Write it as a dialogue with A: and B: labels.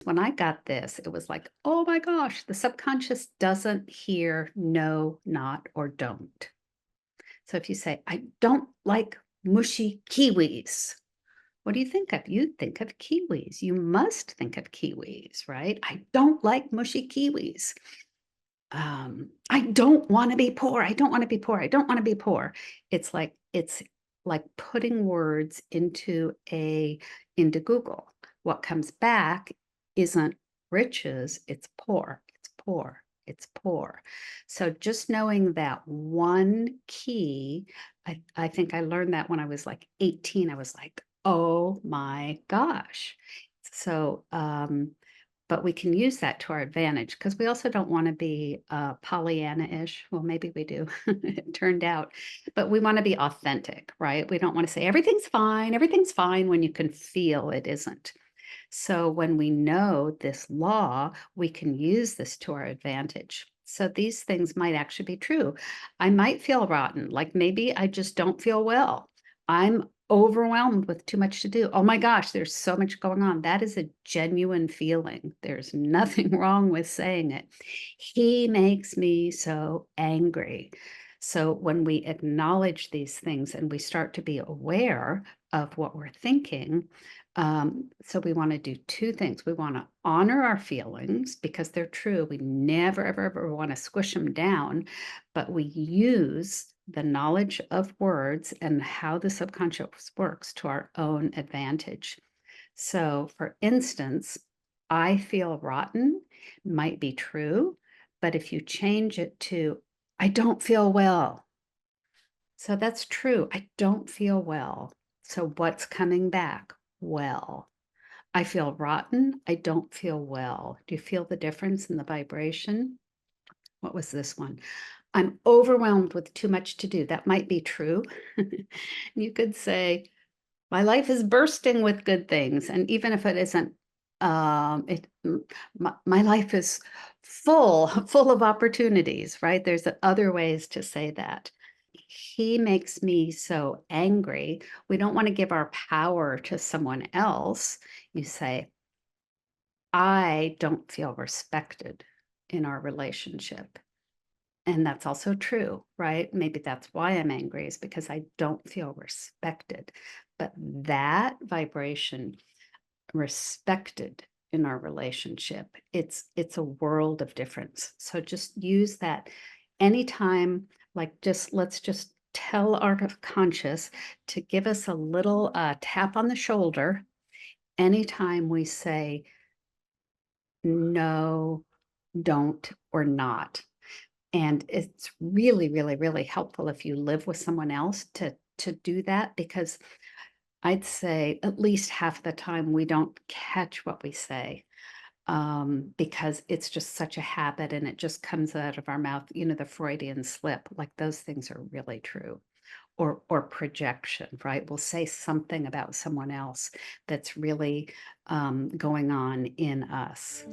A: When I got this, it was like, oh my gosh, the subconscious doesn't hear no, not, or don't. So if you say, I don't like mushy kiwis, what do you think of? You think of kiwis. You must think of kiwis, right? I don't like mushy kiwis. I don't want to be poor. I don't want to be poor. I don't want to be poor. It's like putting words into Google. What comes back isn't riches, it's poor. It's poor. It's poor. So just knowing that one key, I think I learned that when I was like 18. I was like, oh my gosh. So but we can use that to our advantage because we also don't want to be Pollyanna-ish. Well, maybe we do, it turned out, but we want to be authentic, right? We don't want to say everything's fine when you can feel it isn't. So when we know this law, we can use this to our advantage. So these things might actually be true. I might feel rotten, like maybe I just don't feel well. I'm overwhelmed with too much to do. Oh my gosh, there's so much going on. That is a genuine feeling. There's nothing wrong with saying it. He makes me so angry. So when we acknowledge these things and we start to be aware of what we're thinking, so we want to do two things. We want to honor our feelings because they're true. We never, ever, ever want to squish them down, but we use the knowledge of words and how the subconscious works to our own advantage. So, for instance, I feel rotten might be true, but if you change it to, I don't feel well. So that's true. I don't feel well. So what's coming back? Well. I feel rotten. I don't feel well. Do you feel the difference in the vibration? What was this one? I'm overwhelmed with too much to do. That might be true. You could say, my life is bursting with good things. And even if it isn't, my life is full, full of opportunities, right? There's other ways to say that. He makes me so angry. We don't want to give our power to someone else. You say, I don't feel respected in our relationship. And that's also true, right? Maybe that's why I'm angry, is because I don't feel respected. But that vibration, respected in our relationship, it's a world of difference. So just use that anytime, like just let's just tell our conscious to give us a little tap on the shoulder anytime we say no, don't, or not. And it's really, really, really helpful if you live with someone else to do that, because I'd say at least half the time we don't catch what we say, because it's just such a habit and it just comes out of our mouth, the Freudian slip, like those things are really true. Or projection, right? We'll say something about someone else that's really going on in us.